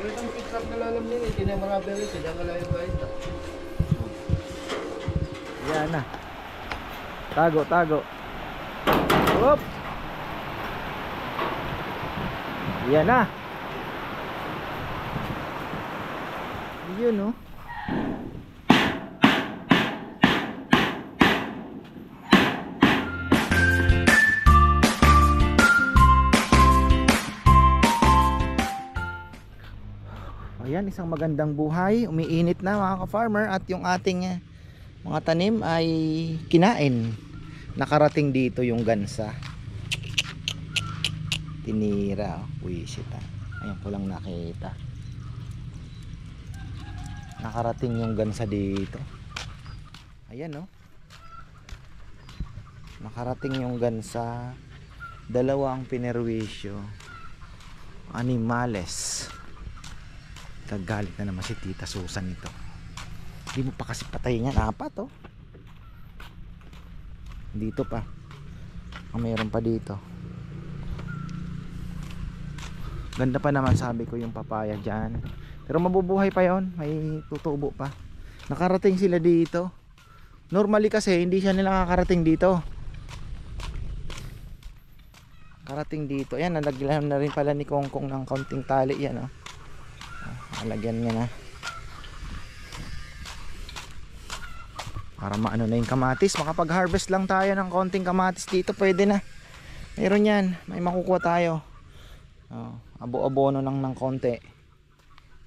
itong pitrap na lalam nila, hindi na marami rin, hindi na malayo guys. Yan na. Tago, tago. Hop. Yan na. Yun, no? Ayan, isang magandang buhay. Umiinit na mga ka-farmer at yung ating mga tanim ay kinain. Nakarating dito yung gansa. Tinira. Wisit ah. Ayun ko lang nakita. Nakarating yung gansa dito. Ayan no. Nakarating yung gansa. Dalawa ang pinerwisyo. Animales. Kagalit na naman si Tita Susan ito. Hindi mo pa kasi patayin yan. Apat oh. Dito pa. Mayroon pa dito. Ganda pa naman sabi ko yung papaya dyan. Pero mabubuhay pa yon. May tutubo pa. Nakarating sila dito. Normally kasi hindi siya nila nakakarating dito. Karating dito. Ayan, nalagyan na rin pala ni Kongkong ng kaunting tali yan oh. Lagyan niya na para maano na yung kamatis. Makapag-harvest lang tayo ng konting kamatis dito, pwede na. Meron yan, may makukuha tayo. Abo-abono lang ng konti.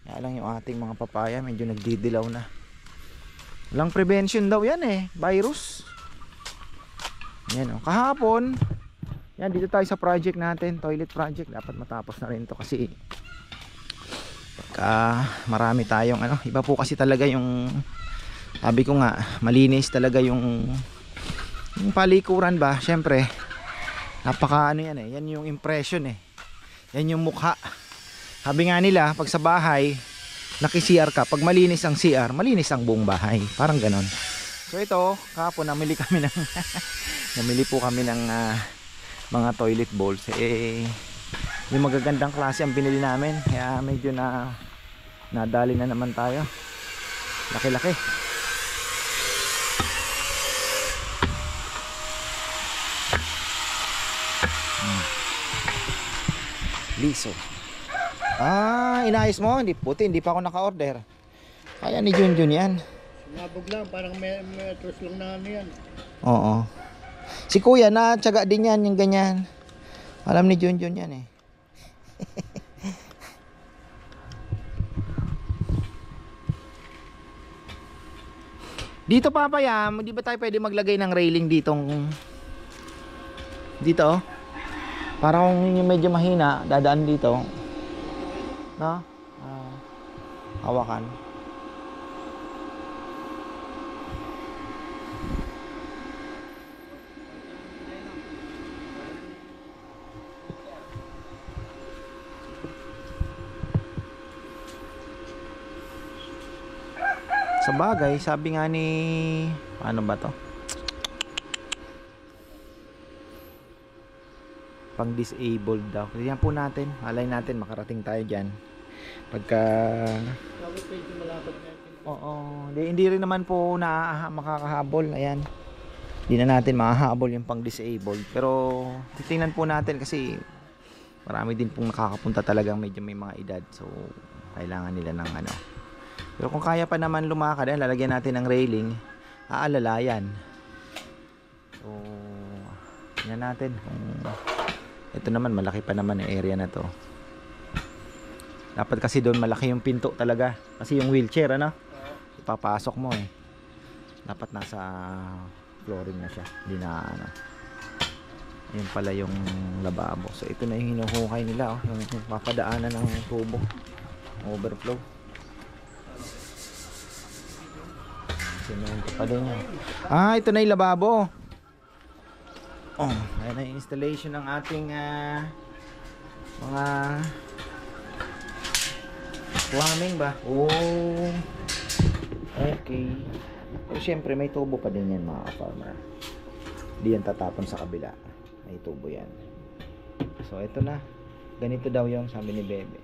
Kaya lang yung ating mga papaya medyo nagdidilaw na. Walang prevention daw yan eh, virus. Yan oh. Kahapon yan, dito tayo sa project natin, toilet project. Dapat matapos na rin to kasi marami tayong ano, iba po kasi talaga yung sabi ko nga, malinis talaga yung palikuran ba, syempre napaka ano yan eh, yan yung impression eh, yan yung mukha. Sabi nga nila, pag sa bahay naki-CR ka, pag malinis ang CR, malinis ang buong bahay, parang ganon. So ito, kahapon namili kami ng namili po kami ng mga toilet bowls eh, yung magagandang klase ang binili namin, kaya medyo nadali na naman tayo. Laki-laki. Liso. Inayos mo? Hindi puti, hindi pa ako naka-order. Kaya ni Junjun yan. Sumabog lang, parang metros lang na ano yan. Oo. Si Kuya na tiyaga din yan, yung ganyan. Alam ni Junjun yan eh. Dito papayam, di ba tayo pwede maglagay ng railing ditong dito? Para kung medyo mahina, dadaan dito. No? Hawakan. Sa bagay, sabi nga ni paano ba to? Pang disabled daw. Kaya po natin, malay natin makarating tayo diyan. Pagka oo, hindi rin naman po na makakahabol. Ayan. Hindi na natin makahabol yung pang disabled. Pero titingnan po natin kasi marami din pong nakakapunta talagang medyo may mga edad. So kailangan nila ng ano. Pero kung kaya pa naman lumakad, lalagyan natin ng railing, aalalayan. So, tingnan natin. Ito naman, malaki pa naman yung area na to. Dapat kasi doon malaki yung pinto talaga. Kasi yung wheelchair, ano? Ipapasok mo eh. Dapat nasa flooring na siya. Hindi na ano. Ayun pala yung lababo. So, ito na yung hinuhukay nila. Oh. Yung papadaanan ng tubo. Overflow. Sinunod pa din yan. Ito na yung lababo. Ayan na yung installation ng ating mga plumbing ba? Okay. Pero syempre may tubo pa din yan mga farmer. Hindi yan tatapon sa kabila. May tubo yan. So ito na. Ganito daw yung sabi ni Bebe.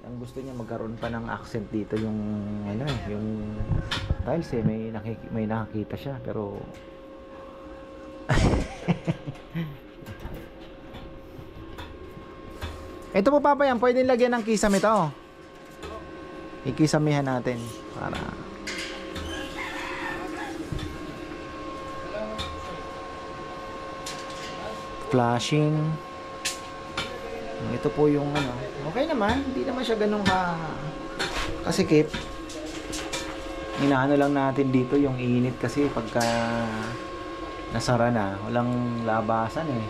Ang gusto niya magkaroon pa ng accent dito yung ano yung tiles may nakakita siya pero ito po papa yan, pwedeng lagyan ng kisame ito. Ikisamihan natin para flashing. Ito po yung ano, okay naman, hindi naman siya ganun kasikip. Inaano lang natin dito yung init kasi pagka nasara na, walang labasan eh.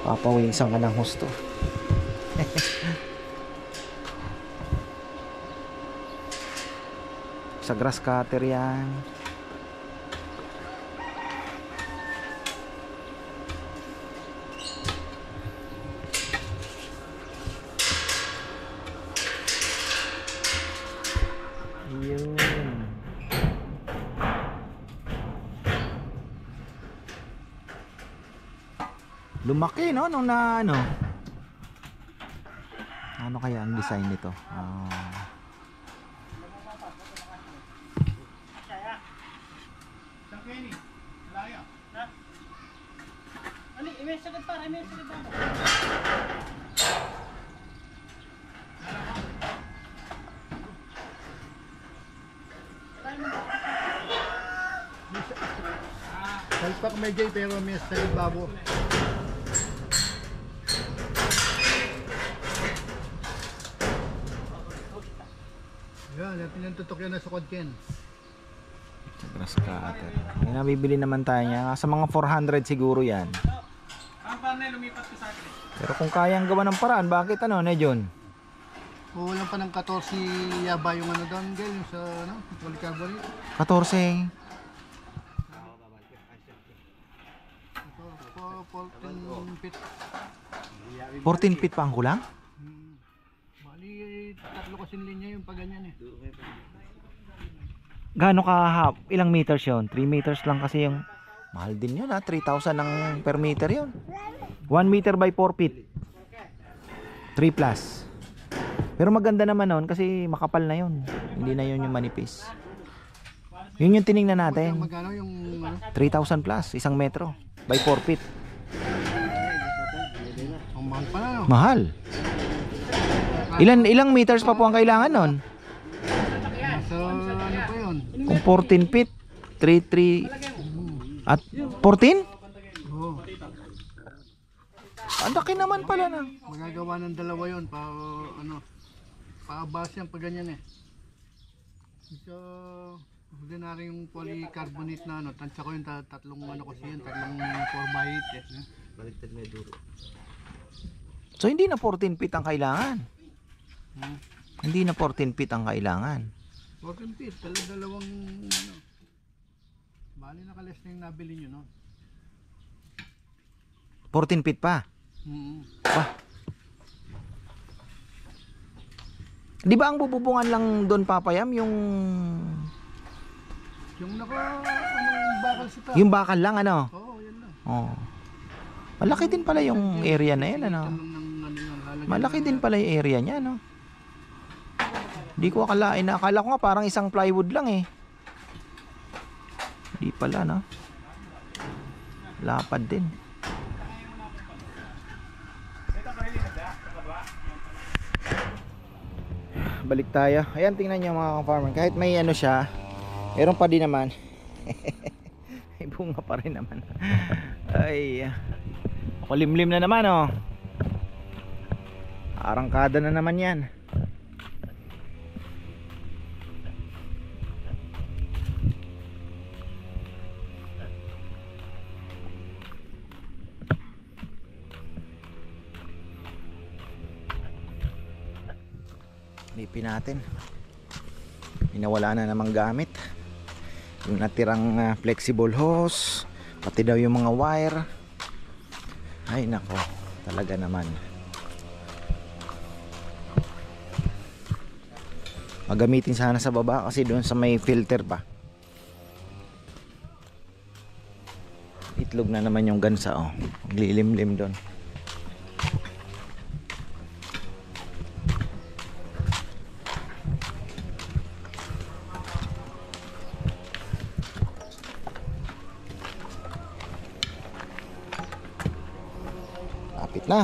Papawisan ka ng husto. Sa grass cutter yan. Yun. Lumaki no nung na ano. Ano kaya ang design nito? Salpak may jay pero may sa babo. Yan, pinantutok yan na sa Ken. Grass cutter. May nabibili naman tayo niya. Sa mga 400 siguro yan. Pero kung kayang gawa ng paraan, bakit ano, John? Kulang pa ng 14 yaba yung ano doon, yung sa ano, polycarbonate. 14. 14 feet. 14 feet pa ang kulang? Bali, tatlo kasing linya yung paganyan eh. Gaano ka ilang meters yun? 3 meters lang kasi yung mahal din yun 3,000 ang per meter yun. 1 meter by 4 feet. 3 plus. Pero maganda naman nun kasi makapal na yun. Hindi na yun yung manipis. Yun yung tiningnan natin. Magkano yung ano? 3,000 plus, 1 metro by 4 feet. Ang mahal pa na no? Mahal. Ilang meters pa po ang kailangan nun? So ano pa yun? Kung 14 feet, 3 at 14? Oo. Ang laki naman pala na. Magagawa ng dalawa yun pa ano. Paabas yan pag ganyan eh. So ordinary yung polycarbonate na ano, tansya ko yung tatlong ano kasi yun, tatlong 4x8 eh. Baliktad may duro. So hindi na 14 feet ang kailangan. Hindi na 14 feet ang kailangan. 14 feet, dalawang ano. Bali nakalis na yung nabili nyo no? 14 feet pa? Bah. Di ba ang bububungan lang doon papayam yung anong bakal sita? Yung bakal lang ano? Oo, yan lang. Oh. Malaki din pala yung area na yan ano? Malaki din pala yung area niya no? Hindi ko akalain na. Akala ko nga parang isang plywood lang eh. Hindi pala no? Lapad din. Balik tayo. Ayan, tingnan nyo mga ka-farmer. Kahit may ano siya, meron pa din naman. May bunga pa rin naman. Ay, kulimlim na naman oh. Arangkada na naman yan. Lipin natin. Inawala na namang gamit. Yung natirang flexible hose, pati daw yung mga wire. Ay nako, talaga naman. Magamitin sana sa baba kasi doon sa may filter pa. Itlog na naman yung gansa oh. Maglilimlim doon. Kapit na.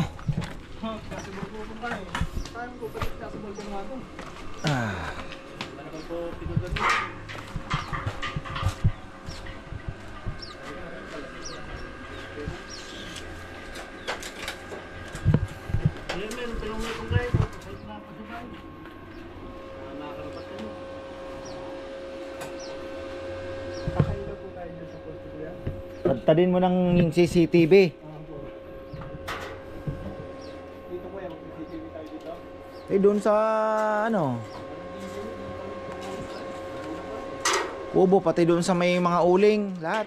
Ah. Tadtadin mo ng CCTV. Dito po yan, CCTV tayo dito. Eh doon sa ano? Kubo, pati doon sa may mga uling, lahat.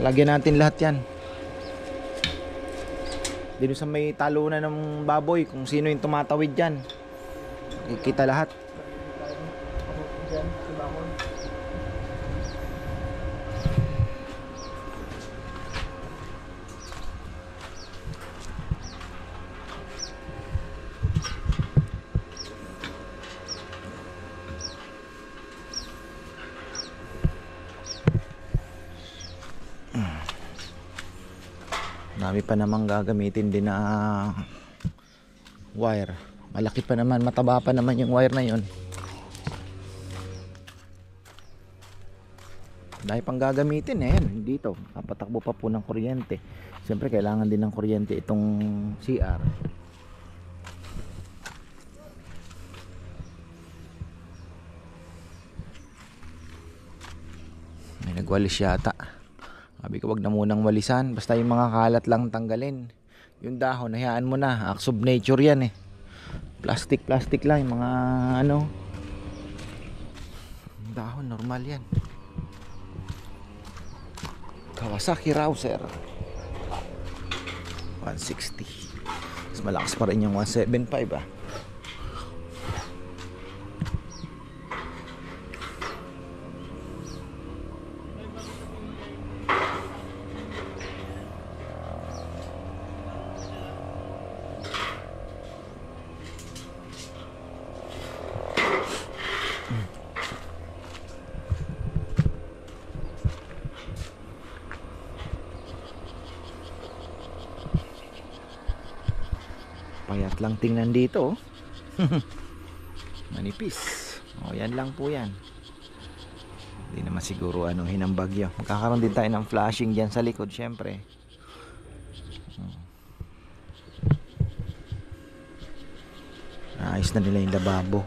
Lagyan natin lahat yan. Dito sa may talunan ng baboy, kung sino yung tumatawid dyan. Kita lahat. Dami pa namang gagamitin din na wire. Malaki pa naman, mataba pa naman yung wire na yun. Dahil pang gagamitin eh, yan, dito. Napatakbo pa po ng kuryente. Siyempre kailangan din ng kuryente itong CR. May nagwalis yata. Sabi ko wag na munang walisan, basta yung mga kalat lang tanggalin. Yung dahon, hayaan mo na, acts of nature yan eh. Plastic lang yung mga ano. Dahon, normal yan. Kawasaki Rouser 160. Mas malakas pa rin yung 175 ah. Payat lang tingnan dito oh. Manipis. O yan lang po yan. Hindi naman siguro ano hinambagyo. Magkakaroon din tayo ng flashing dyan sa likod syempre. Ayos na nila yung lababo.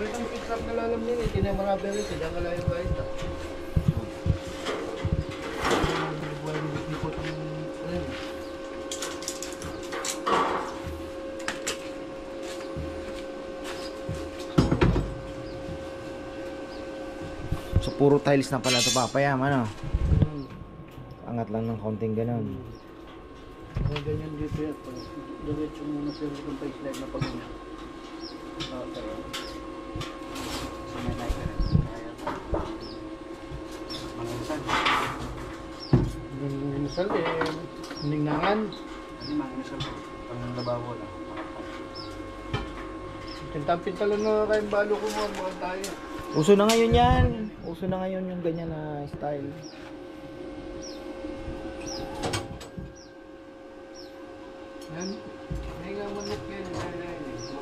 Itong pickup na lalam nila, hindi na mga beri, hindi na kalayo ba ito. So puro tiles na pala ito papayam ano. Angat lang ng konting ganon. May ganyan dito yan. Diretso muna sila kung pa-slide na pag-ganyan. Pero sumanay ka rin. Manginsan. Manginsan eh. Ningnangan. Manginsan. Panglabawo lang. Pintampintalan na kayong balo ko mo. Mukhang tayo. Uso na ngayon yan. Uso na ngayon yung ganyan na style. Yan. May nga manok yan. Mukhang kumanyan ito.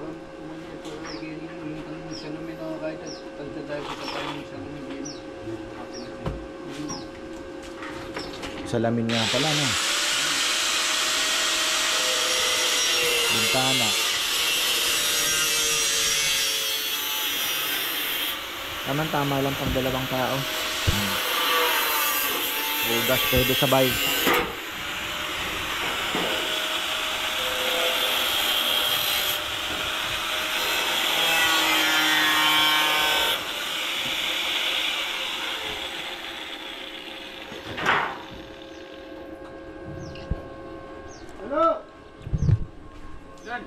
Yung isa namin ako kahit tagtadayo ko sa tayo isa namin. Salamin nga pala no. Bintana. Tama lang pang dalawang tao. Ugas pwede sabay. Ano? Yan.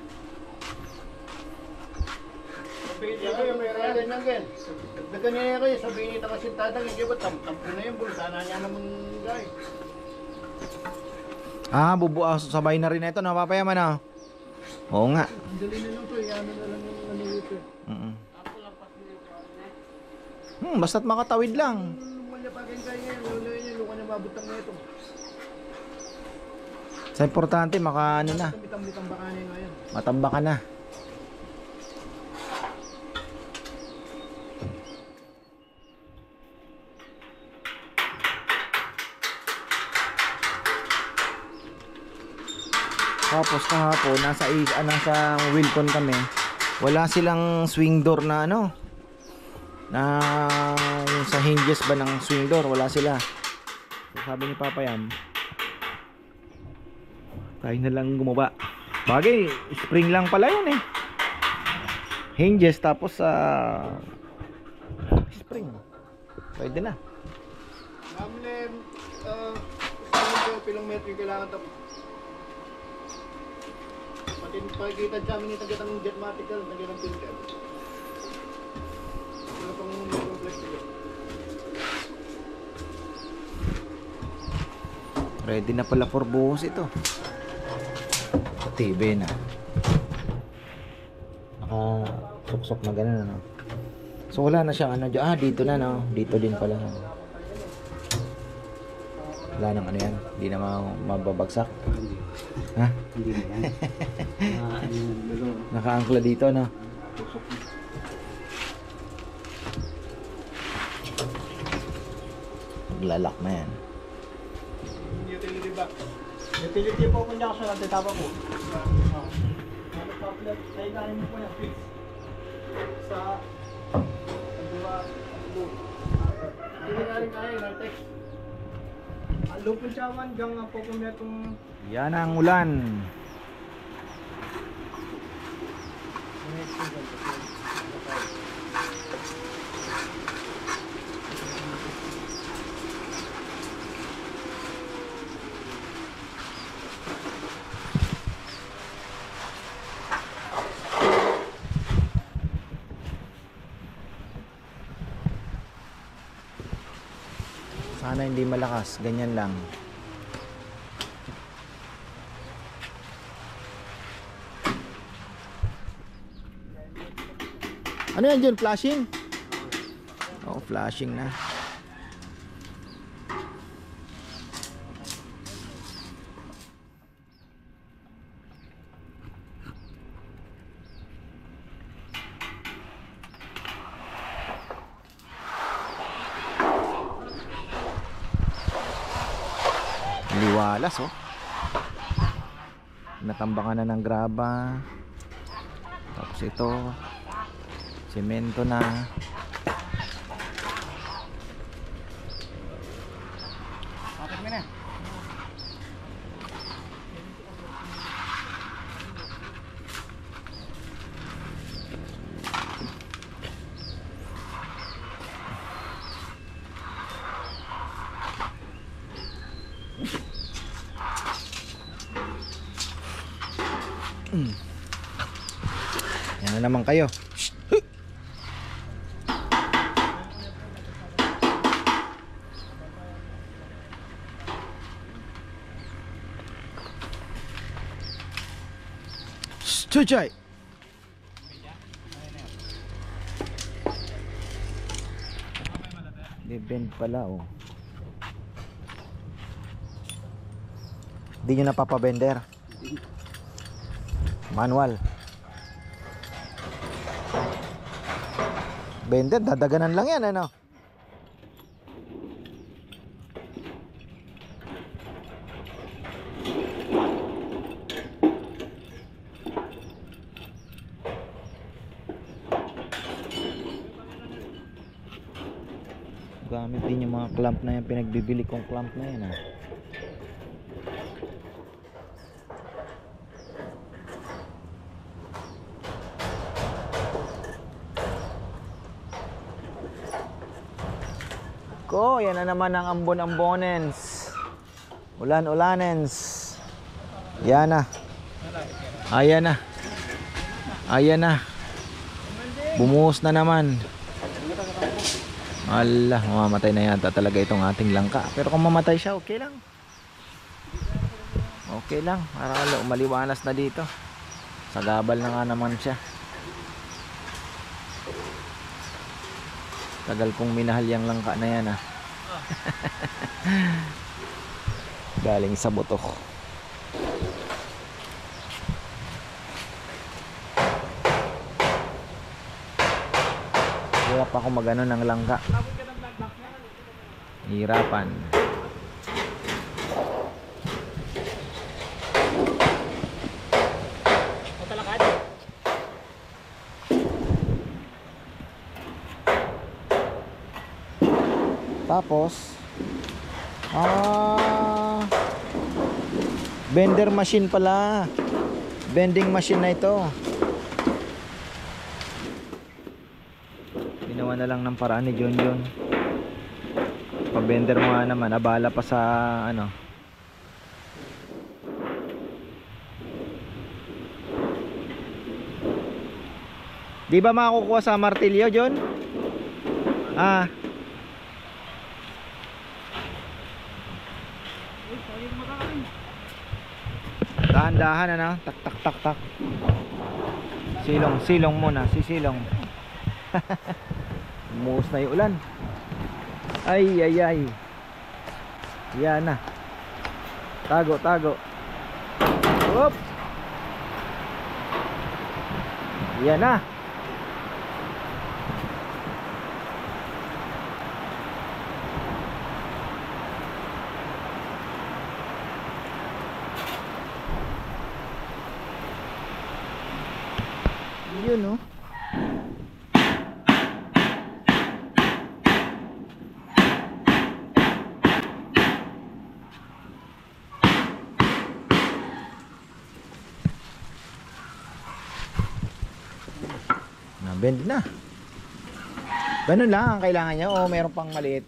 Sabihin kayo, may rally ng gan. Dagdagan niya kayo, sabihin niya kasi tatang, hindi ba tampo na yung bulsa na niya naman guys. Bubuas sabay na rin ito, napapayaman na. Oo nga. Ang dali na lang to, ano na lang yung ano dito. Basta't makatawid lang. Lumalya pa pagkain ngayon, luluin niya, luka na mabutang na ito. Sa importante, maka ano na, Bitang-bitang bakanin ngayon. matamba ka na. Tapos kahapon, nasa Wilton kami. Wala silang swing door na ano, na yung sa hinges ba ng swing door, wala sila. So, sabi ni Papa yan, tayo na lang gumawa. Bagay, spring lang pala yun eh. Hinges tapos spring. Pwede na. Namle, pilong metro yung kailangan tapos. Pati pagkita sa amin yung tagatang jetmatical, tagatang filter. Wala pang complex nila. Ready na pala for buhos ito. Sa TV na. Naka-suksok na gano'n ano. So wala na siyang ano dyan. Dito na no. Dito din pala. Wala nang ano yan. Hindi na mababagsak. Ha? Hindi na yan. Naka-angkla dito no. Maglalak na yan. Utility box. Utility po kung niya kasunod, tapa po. Sa ilalim mo po yan, fix. Sa pagdura, hindi nga rin kaya yung text. Ang lupon siya man, gang po kung itong... Yan ang ulan. Sana hindi malakas, ganyan lang. Ano yan dyan? Flashing? Oo, flashing na. Liwalas oh. Natambakan na ng graba. Tapos ito semento na. Bakit mo na? Yan na naman kayo. Chuchay. Bend pala oh. Hindi nyo napapabender. Manual. Bender, dadaganan lang yan ano. Gamit din yung mga clamp na yan, pinagbibili kong clamp na yan ah. Ko, yan na naman ang ambon-ambonens. Ulan-ulanens. Yan na. Ayan na. Ayan na. Bumuhos na naman. Ala, mamamatay na yata talaga itong ating langka. Pero kung mamatay siya, okay lang. Okay lang. Para maliwanas na dito. Sagabal na nga naman siya. Tagal kong minahal yung langka na yan ah. Galing sa butok. Hirap ako magano ng langka. Hirapan. Tapos vendor machine pala. Vending machine na ito. Ginawa na lang ng paraan ni John John. Pa-vendor mo nga naman, abala pa sa ano. Di ba makakukuha sa martilyo, John? Dahan-dahan ano, tak tak tak tak. Silong muna, sisilong. Umuus na yung ulan. Ay. Yan na. Tago. Hop. Yan na. Yun no. Bend na. Ganun lang ang kailangan niya o meron pang maliit.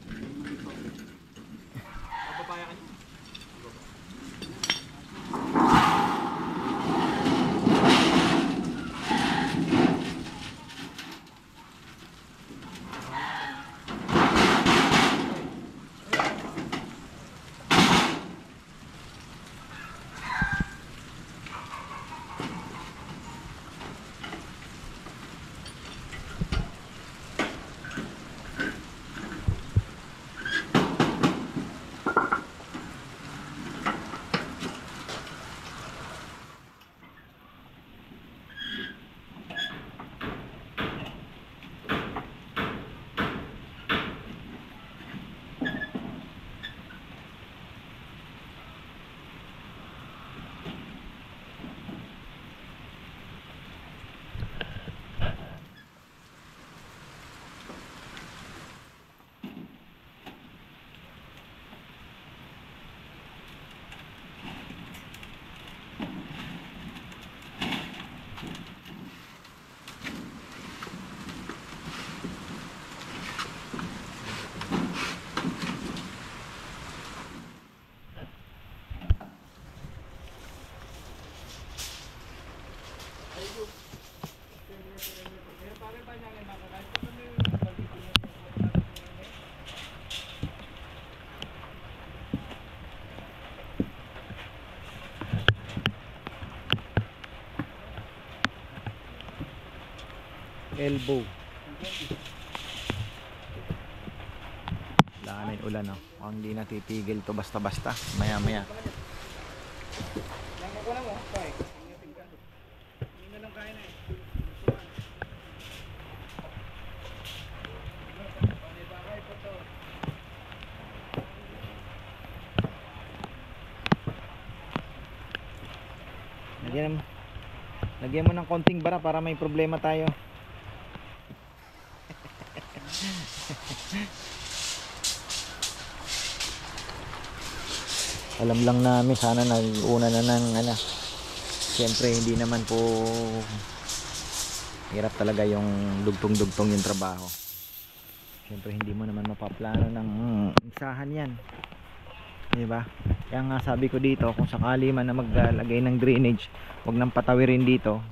Elbow. Wala na yung ulan no. Mukhang hindi natitigil to basta-basta. Maya-maya. Lagyan mo ng konting bara para may problema tayo. Alam lang namin sana nag-una na ng ano. Siyempre hindi naman po hirap talaga yung dugtong-dugtong yung trabaho. Siyempre hindi mo naman mapaplano ng isahan yan. Diba? Kaya nga sabi ko dito, kung sakali man na maglagay ng drainage, wag nang patawirin dito.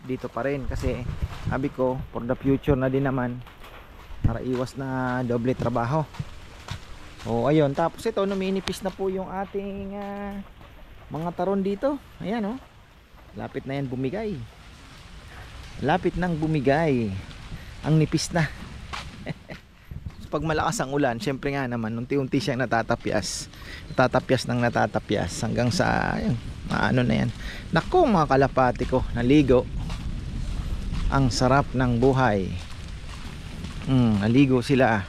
Dito pa rin kasi sabi ko for the future na din naman para iwas na doble trabaho. O ayun, tapos ito numinipis na po yung ating mga taron dito. Ayan oh. Lapit na yan bumigay. Lapit nang bumigay. Ang nipis na. pag malakas ang ulan, syempre nga naman, unti-unti siyang natatapyas. Natatapyas ng natatapyas hanggang sa, ayun, ano na yan. Naku mga kalapati ko, naligo. Ang sarap ng buhay. Naligo sila.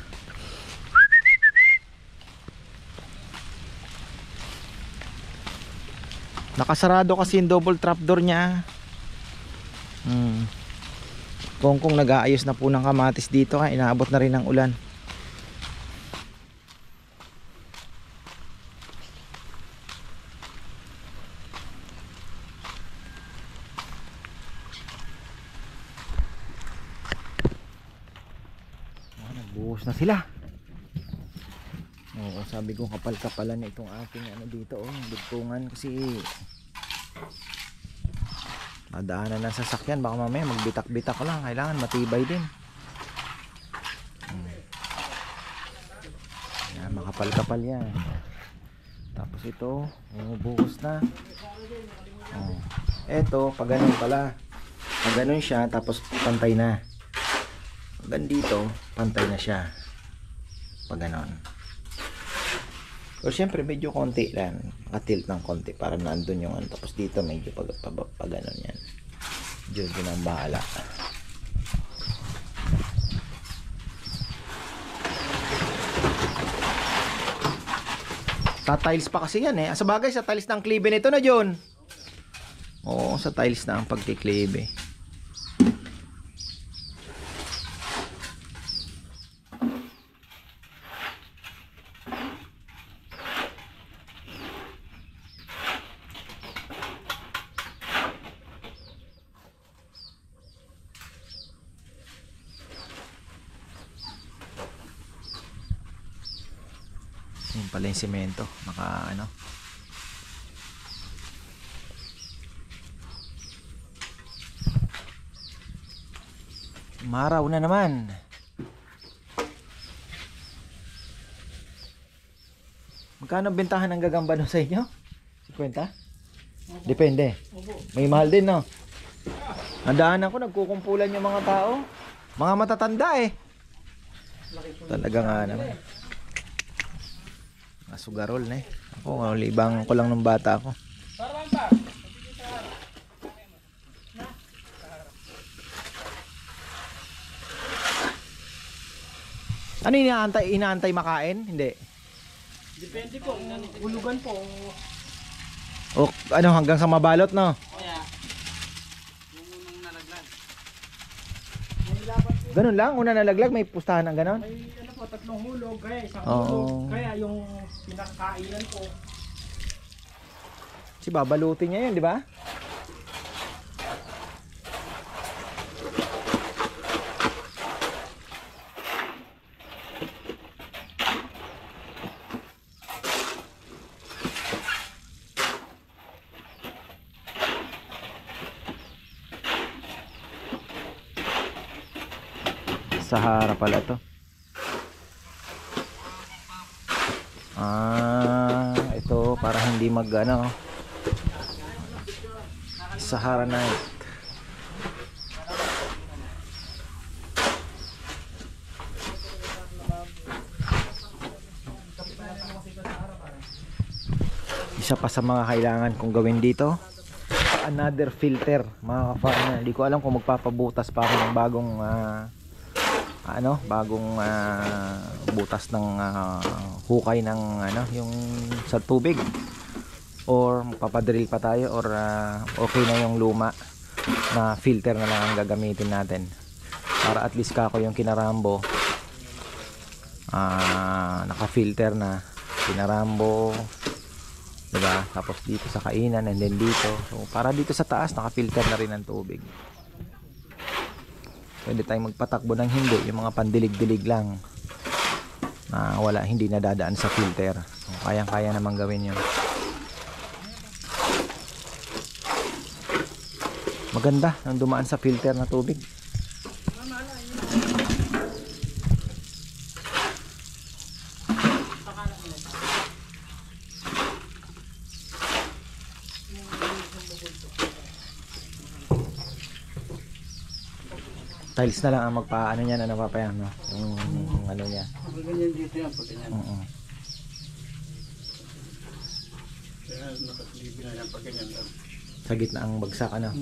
Nakasarado kasi yung double trapdoor niya. Kung nag-aayos na po ng kamatis dito, inaabot na rin ng ulan. Nagbuhos na sila. Oo, sabi ko kapal-kapalan itong aking ano dito, dugtungan kasi madaanan ng sasakyan, baka mamaya magbitak-bitak ko lang, kailangan matibay din. Yan, makapal-kapal yan. Tapos ito, bumubuhos na. Eto, pag ganun pala, pag ganun siya, tapos pantay na. Pag dito, pantay na siya. Pag ganun. So syempre medyo konti lang, nakatilt ng konti para nandun yung ano. Tapos dito medyo pag ganun yan. Diyos din ang bahala. Tiles pa kasi yan Sa bagay sa tiles ng klibe nito na John. Oo, sa tiles na ang pagkiklibe. Yung pala yung semento, naka ano. Maraw na naman. Magkano bentahan ng gagamba no sa inyo? 50? Depende. May mahal din no. Nadaanan ko nagkukumpulan yung mga tao. Mga matatanda Talaga nga naman. Sugarol na Ako, libang ko lang nung bata ako. Ano inaantay makain? Hindi. Depende po, ulugan po. O ano hanggang sa mabalot no? Kaya yung unang nalaglag. Ganun lang, una nalaglag may pustahan ng ganon. May ano po, 3 hulog, kaya isang Oo. hulog. Kaya yung pinakainan po. Si babalutin niya 'yun, di ba? Sahara pala to. Ito para hindi mag ano. Sahara night. Isa pa sa mga kailangan kong gawin dito, another filter mga ka-farmer. Hindi ko alam kung magpapabutas pa ako ng bagong butas ng hukay ng yung sa tubig, or magpapadrill pa tayo, or okay na yung luma na filter na lang ang gagamitin natin para at least kako yung kinarambo naka-filter na kinarambo, diba? Tapos dito sa kainan and then dito, so para dito sa taas naka-filter na rin ang tubig. Pwede tayong magpatakbo ng hindi, yung mga pandilig-dilig lang na wala, hindi nadadaan sa filter. So, kayang-kaya namang gawin yun. Maganda nang dumaan sa filter na tubig. Tiles na lang ang magpaano niya na napapayan, no? Yung ano niya. Pag ganyan dito yan, pag ganyan. Oo. Kaya nakaslibi na yan pag ganyan. Sa gitna ang bagsak ano.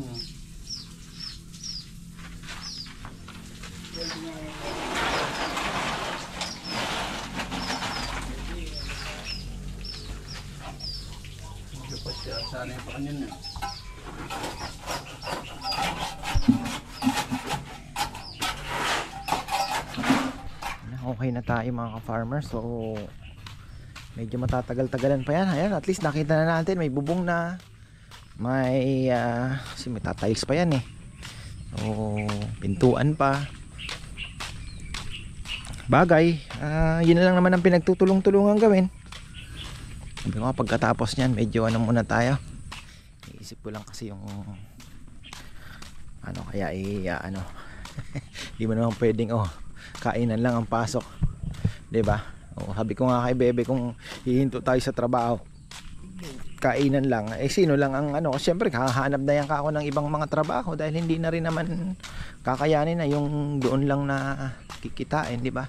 Dapat siya, sana yung pa kanyan yan. Okay na tayo mga ka-farmer. So medyo matatagal-tagalan pa yan. Ayan, at least nakita na natin may bubong na. May kasi may tatiles pa yan eh. So pintuan pa. Bagay, yun na lang naman ang pinagtutulong-tulungan gawin. Sabi ko nga, pagkatapos niyan medyo ano muna tayo. Iisip ko lang kasi yung ano kaya ano di mo naman pwedeng kainan lang ang pasok, 'di ba? Sabi ko nga kay Bebe, kung hihinto tayo sa trabaho, kainan lang, sino lang ang ano, syempre hahanap na yan ako ng ibang mga trabaho dahil hindi na rin naman kakayanin na yung doon lang na kikitain, 'di ba?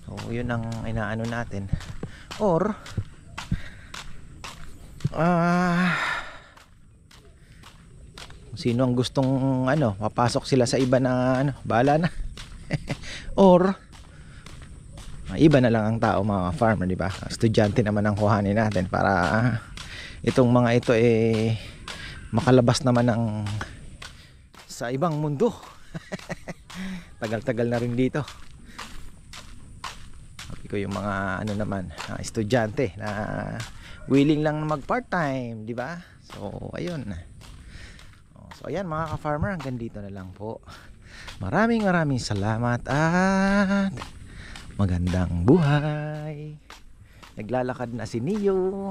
So yun ang inaano natin. Or sino ang gustong ano, papasok sila sa iba na ano, bahala na. Or iba na lang ang tao mga farmer, di ba? Estudyante naman ang kuhanin natin para itong mga ito makalabas naman ng sa ibang mundo. Tagal-tagal na rin dito. Sabi ko yung mga ano naman, estudyante na willing lang mag part-time, di ba? So ayun. So ayan mga ka-farmer, hanggang dito na lang po. Maraming salamat at magandang buhay. Naglalakad na si Neo.